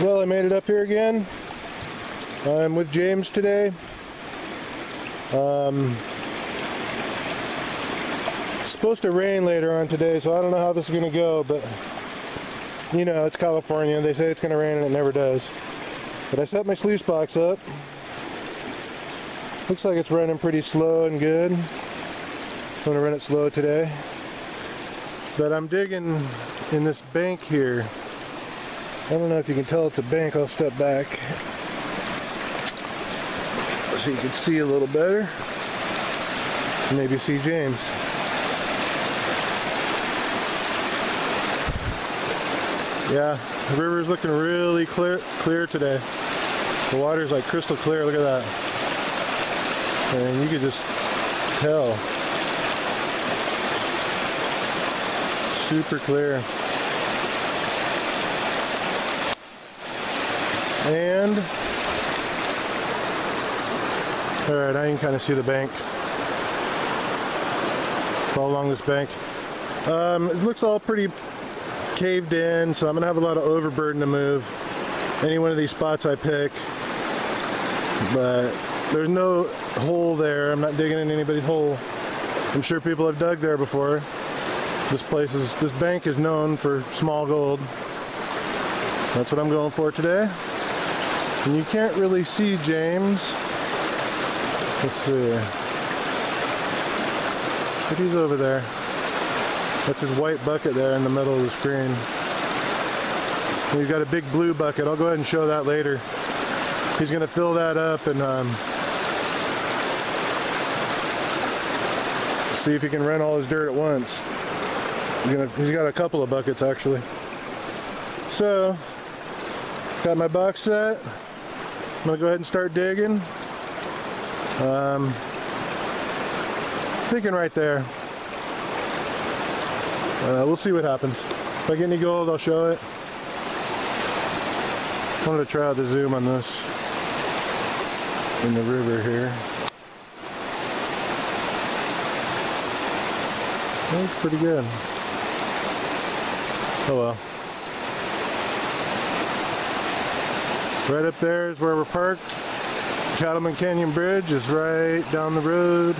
Well, I made it up here again. I'm with James today. It's supposed to rain later on today, so I don't know how this is going to go, but you know, it's California. They say it's going to rain and it never does. But I set my sluice box up. Looks like it's running pretty slow and good. I'm going to run it slow today. But I'm digging in this bank here. I don't know if you can tell it's a bank. I'll step back so you can see a little better. Maybe see James. Yeah, the river's looking really clear today. The water's like crystal clear. Look at that. And you could just tell. Super clear. And alright, I can kind of see the bank. It's all along this bank. It looks all pretty caved in, so I'm gonna have a lot of overburden to move any one of these spots I pick. But there's no hole there. I'm not digging in anybody's hole. I'm sure people have dug there before. This bank is known for small gold. That's what I'm going for today. And you can't really see James. Let's see. But he's over there. That's his white bucket there in the middle of the screen. We've got a big blue bucket. I'll go ahead and show that later. He's going to fill that up and see if he can run all his dirt at once. He's got a couple of buckets actually. So, got my box set. I'm going to go ahead and start digging. Thinking right there. We'll see what happens. If I get any gold, I'll show it. I wanted to try out the zoom on this in the river here. Looks pretty good. Oh well. Right up there is where we're parked. Cattleman Canyon Bridge is right down the road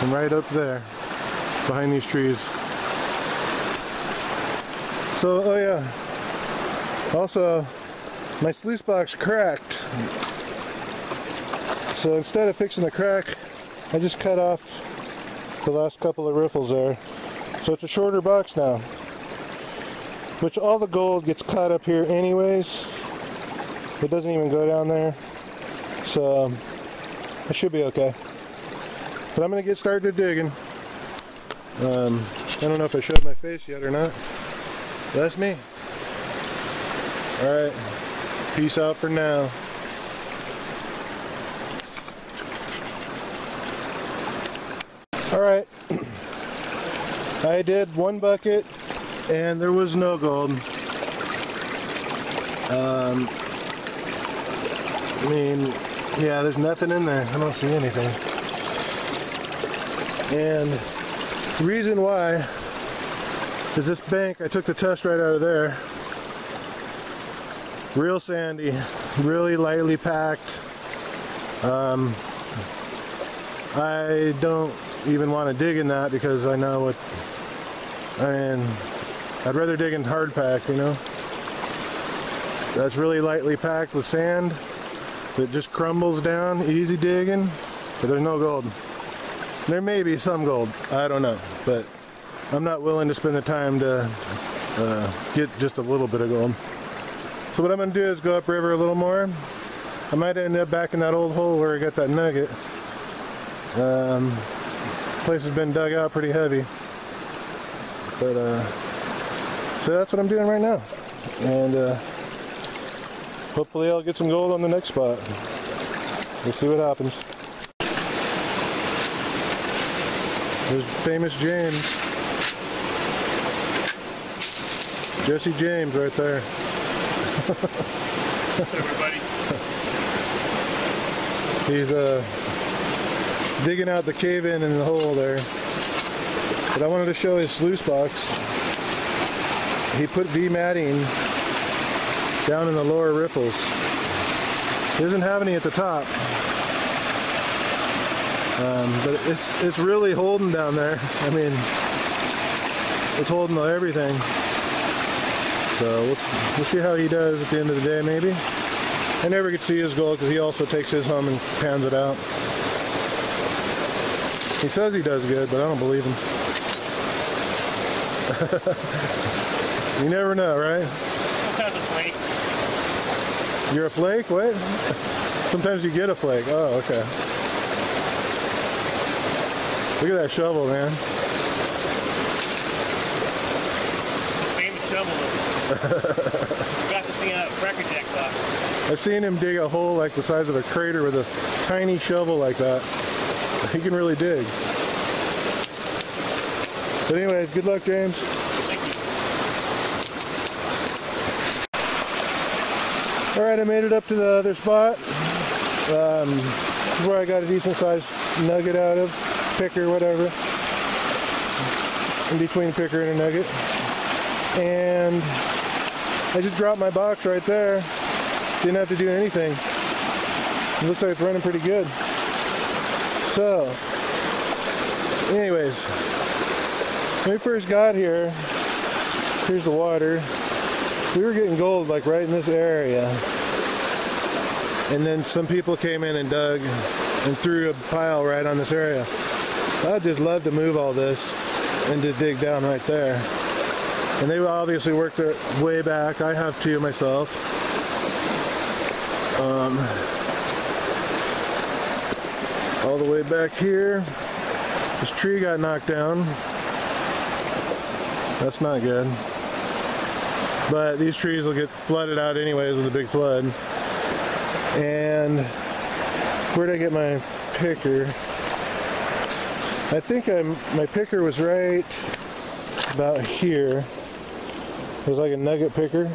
and right up there behind these trees. So, oh yeah, also my sluice box cracked. So instead of fixing the crack, I just cut off the last couple of riffles there. So it's a shorter box now, which all the gold gets caught up here anyways. It doesn't even go down there. So I should be okay. But I'm going to get started digging. I don't know if I showed my face yet or not. That's me. Alright. Peace out for now. Alright. I did one bucket and there was no gold. I mean, yeah, there's nothing in there. I don't see anything. And the reason why is this bank, I took the test right out of there. Real sandy, really lightly packed. I don't even want to dig in that because I know what, I mean, I'd rather dig in hard pack, you know. That's really lightly packed with sand. It just crumbles down, easy digging, but there's no gold. There may be some gold, I don't know, but I'm not willing to spend the time to get just a little bit of gold. So what I'm going to do is go upriver a little more. I might end up back in that old hole where I got that nugget. Place has been dug out pretty heavy. But, so that's what I'm doing right now. And hopefully I'll get some gold on the next spot. We'll see what happens. There's famous James. Jesse James right there. Everybody. He's digging out the cave-in in the hole there. But I wanted to show his sluice box. He put V matting down in the lower riffles. He doesn't have any at the top. But it's really holding down there. I mean, it's holding everything. So we'll see how he does at the end of the day, maybe. I never get to see his gold because he also takes his home and pans it out. He says he does good, but I don't believe him. You never know, right? Sometimes a flake. You're a flake? What? Sometimes you get a flake. Oh, okay. Look at that shovel, man. Famous shovel. Got to see that Cracker Jack box. I've seen him dig a hole like the size of a crater with a tiny shovel like that. He can really dig. But anyways, good luck, James. Thank you. Alright, I made it up to the other spot. This is where I got a decent sized nugget out of. Picker, whatever. In between a picker and a nugget. And I just dropped my box right there. Didn't have to do anything. It looks like it's running pretty good. So, anyways, when we first got here, here's the water. We were getting gold like right in this area. And then some people came in and dug and threw a pile right on this area. I'd just love to move all this and just dig down right there. And they obviously worked their way back. I have too myself. All the way back here. This tree got knocked down. That's not good. But these trees will get flooded out anyways with a big flood. And where did I get my picker? I think my picker was right about here. It was like a nugget picker.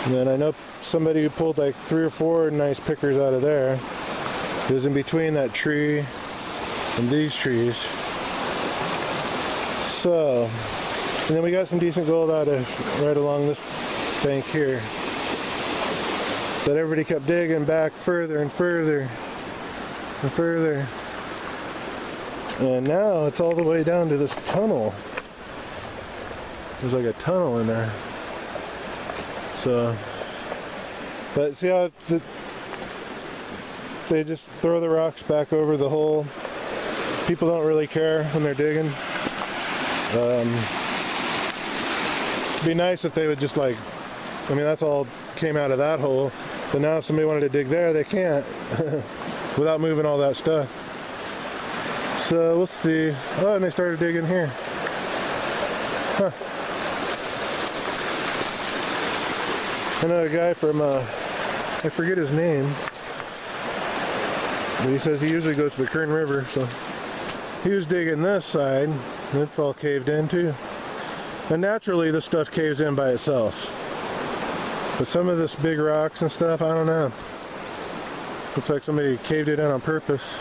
And then I know somebody who pulled like 3 or 4 nice pickers out of there. It was in between that tree and these trees. So, and then we got some decent gold out of right along this bank here. But everybody kept digging back further and further and further. And now it's all the way down to this tunnel. There's like a tunnel in there. So, but see how they just throw the rocks back over the hole. People don't really care when they're digging. It'd be nice if they would just like, I mean that's all came out of that hole, but now if somebody wanted to dig there, they can't without moving all that stuff. So we'll see. Oh, and they started digging here. Huh. I know a guy from, I forget his name, but he says he usually goes to the Kern River, so he was digging this side, and it's all caved in too. And naturally this stuff caves in by itself. But some of this big rocks and stuff, I don't know. Looks like somebody caved it in on purpose.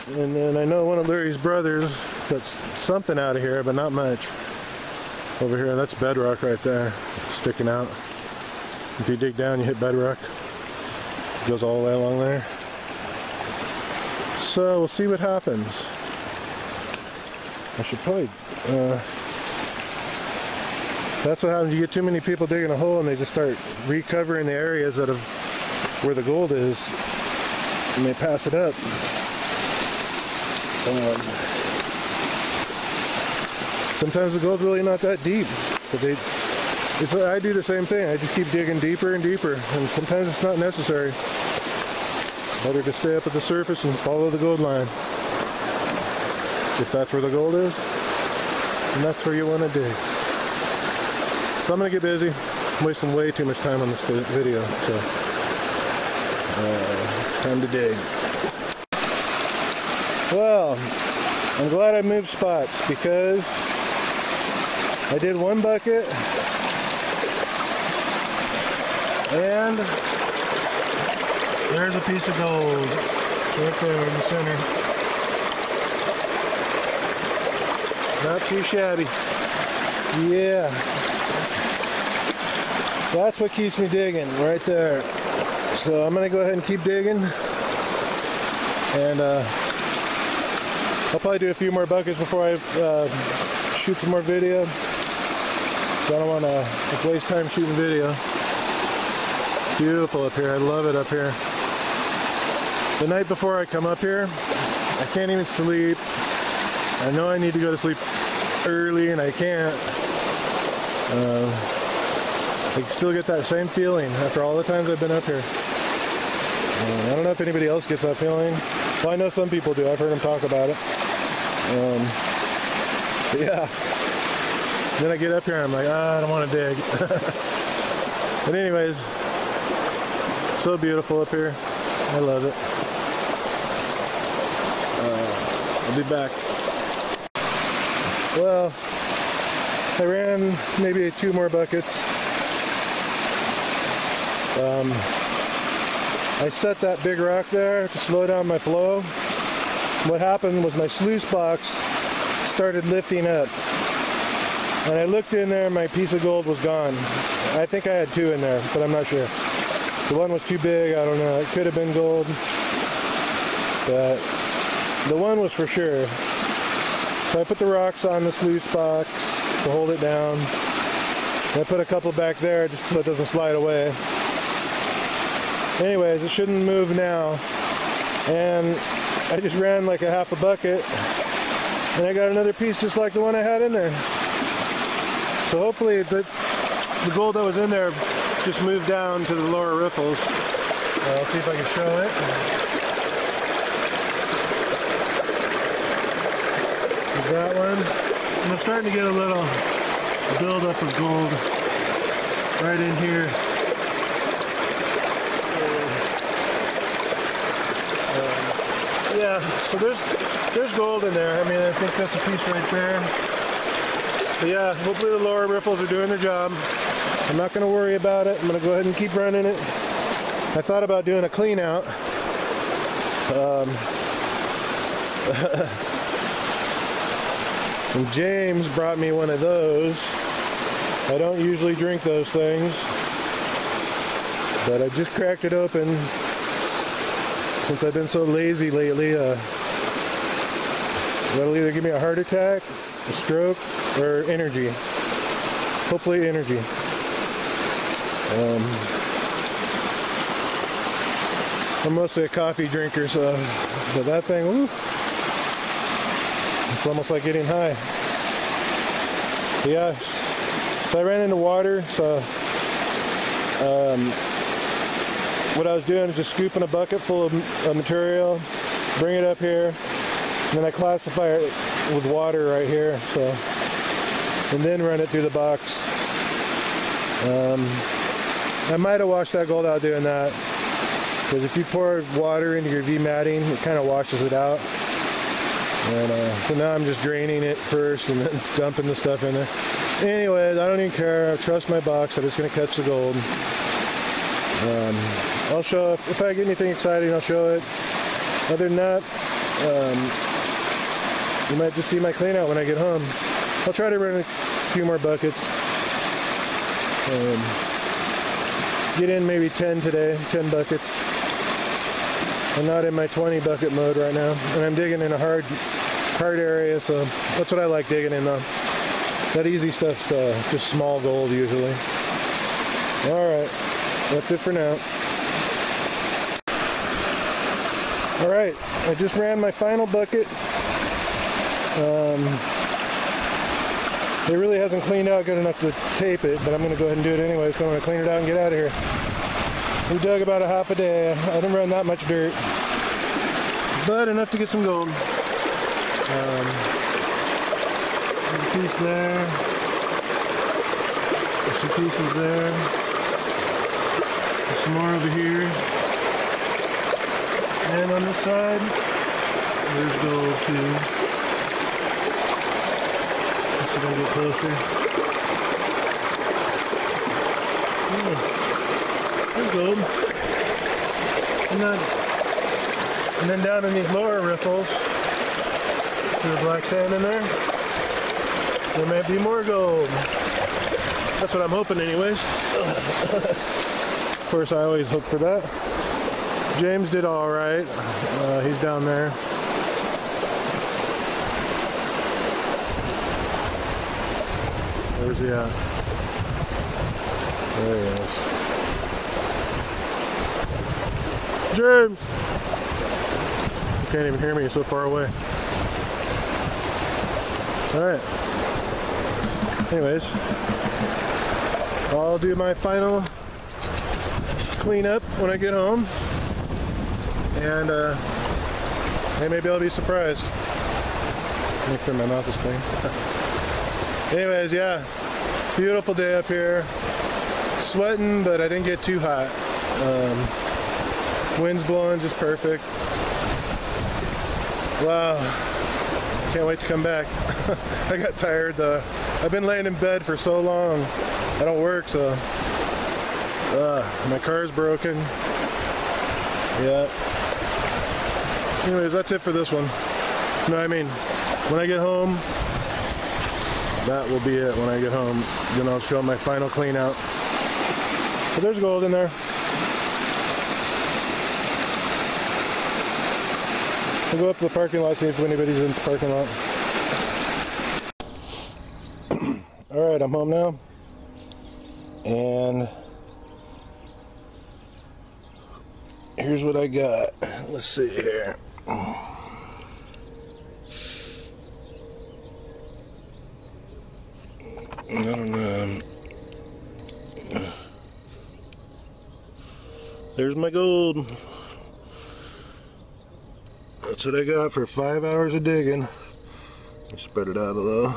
And then I know one of Larry's brothers got something out of here, but not much. Over here, that's bedrock right there. It's sticking out. If you dig down, you hit bedrock. It goes all the way along there. So we'll see what happens. I should probably, that's what happens. You get too many people digging a hole and they just start recovering the areas that have, where the gold is, and they pass it up. Sometimes the gold's really not that deep, but I do the same thing. I just keep digging deeper and deeper, and sometimes it's not necessary. Better to stay up at the surface and follow the gold line. If that's where the gold is, and that's where you want to dig. So I'm going to get busy. I'm wasting way too much time on this video, so it's time to dig. Well, I'm glad I moved spots because I did one bucket and there's a piece of gold. It's right there in the center. Not too shabby. Yeah. That's what keeps me digging, right there. So I'm gonna go ahead and keep digging. And I'll probably do a few more buckets before I shoot some more video. So I don't want to waste time shooting video. Beautiful up here. I love it up here. The night before I come up here, I can't even sleep. I know I need to go to sleep early and I can't. I still get that same feeling after all the times I've been up here. I don't know if anybody else gets that feeling. Well, I know some people do. I've heard them talk about it. But yeah. Then I get up here and I'm like, I don't want to dig. But anyways, so beautiful up here. I love it. I'll be back. Well, I ran maybe 2 more buckets. I set that big rock there to slow down my flow. What happened was my sluice box started lifting up. And I looked in there and my piece of gold was gone. I think I had 2 in there, but I'm not sure. The one was too big, I don't know. It could have been gold. But the one was for sure. So I put the rocks on the sluice box to hold it down. And I put a couple back there just so it doesn't slide away. Anyways, it shouldn't move now. And I just ran like a half a bucket. And I got another piece just like the one I had in there. So hopefully the gold that was in there just moved down to the lower riffles. I'll see if I can show it. There's that one. And I'm starting to get a little buildup of gold right in here. Yeah, so there's gold in there. I mean, I think that's a piece right there. But yeah, hopefully the lower riffles are doing their job. I'm not going to worry about it. I'm going to go ahead and keep running it. I thought about doing a clean out. And James brought me one of those. I don't usually drink those things, but I just cracked it open. Since I've been so lazy lately, that'll either give me a heart attack, a stroke, or energy. Hopefully energy. I'm mostly a coffee drinker, so but that thing, woo, it's almost like getting high. But yeah, so I ran into water, so what I was doing is just scooping a bucket full of material, bring it up here, and then I classify it with water right here, so, and then run it through the box. I might have washed that gold out doing that, because if you pour water into your V matting, it kind of washes it out. And so now I'm just draining it first and then dumping the stuff in there. Anyways, I don't even care. I trust my box that it's going to catch the gold. I'll show if I get anything exciting, I'll show it. Other than that, you might just see my clean out when I get home. I'll try to run a few more buckets. Get in maybe 10 today, 10 buckets. I'm not in my 20 bucket mode right now, and I'm digging in a hard area, so that's what I like digging in though. That easy stuff's just small gold usually. Alright, that's it for now. Alright, I just ran my final bucket. It really hasn't cleaned out good enough to tape it, but I'm going to go ahead and do it anyway, so I'm going to clean it out and get out of here. We dug about a half a day. I didn't run that much dirt, but enough to get some gold. There's a piece there. There's some pieces there. There's some more over here. And on this side, there's gold too. Let's see if I can get closer. Yeah. There's gold. And then down in these lower riffles, there's black sand in there. There might be more gold. That's what I'm hoping anyways. Of course, I always hope for that. James did all right. He's down there. Where's he at? There he is. James! You can't even hear me, he's so far away. Alright. Anyways, I'll do my final cleanup when I get home. And hey, maybe I'll be surprised. Make sure my mouth is clean. Anyways, yeah, beautiful day up here. Sweating, but I didn't get too hot. Wind's blowing just perfect. Wow, can't wait to come back. I got tired though. I've been laying in bed for so long. I don't work, so my car's broken. Yeah. Anyways, that's it for this one. No, I mean, when I get home, that will be it when I get home. Then I'll show my final clean out. But there's gold in there. We'll go up to the parking lot, see if anybody's in the parking lot. Alright, I'm home now. And here's what I got. Let's see here. I don't know. There's my gold. That's what I got for 5 hours of digging. Spread it out a little.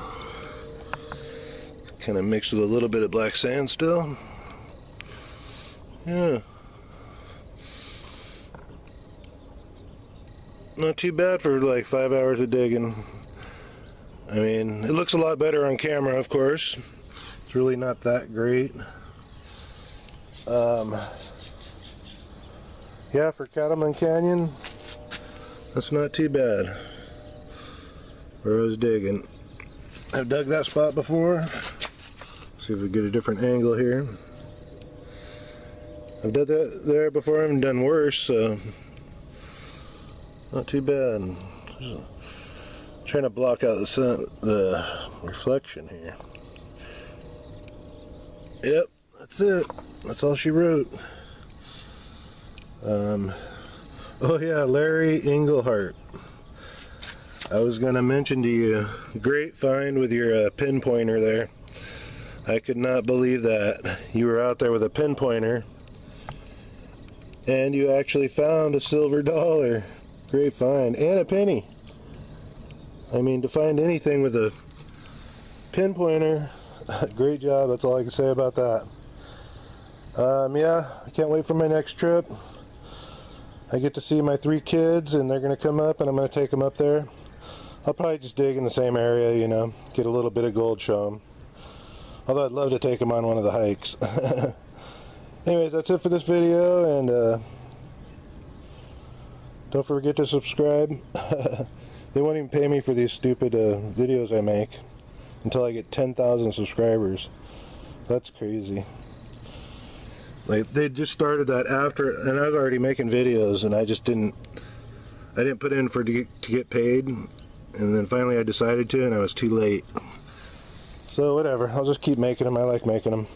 Kind of mixed with a little bit of black sand still. Yeah. Not too bad for like 5 hours of digging. I mean, it looks a lot better on camera, of course. It's really not that great. Yeah, for Cattleman Canyon, that's not too bad. Where I was digging. I've dug that spot before. See if we get a different angle here. I've done that there before. I haven't done worse, so not too bad. Trying to block out the sun, the reflection here. Yep, that's it. That's all she wrote. Oh yeah, Larry Englehart. I was gonna mention to you, great find with your pinpointer there. I could not believe that. You were out there with a pinpointer and you actually found a silver dollar. Great find. And a penny. I mean, to find anything with a pinpointer, great job. That's all I can say about that. Yeah, I can't wait for my next trip. I get to see my 3 kids and they're going to come up and I'm going to take them up there. I'll probably just dig in the same area, you know, get a little bit of gold, show them. Although I'd love to take them on one of the hikes. Anyways, that's it for this video, and don't forget to subscribe. They won't even pay me for these stupid videos I make until I get 10,000 subscribers. That's crazy. Like, they just started that after, and I was already making videos, and I didn't put in to get paid, and then finally I decided to, and I was too late. So whatever, I'll just keep making them. I like making them.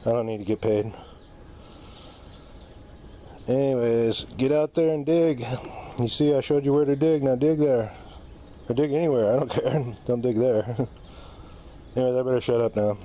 I don't need to get paid. Anyways, get out there and dig. You see, I showed you where to dig. Now dig there. Or dig anywhere, I don't care. Don't dig there. Anyways, I better shut up now.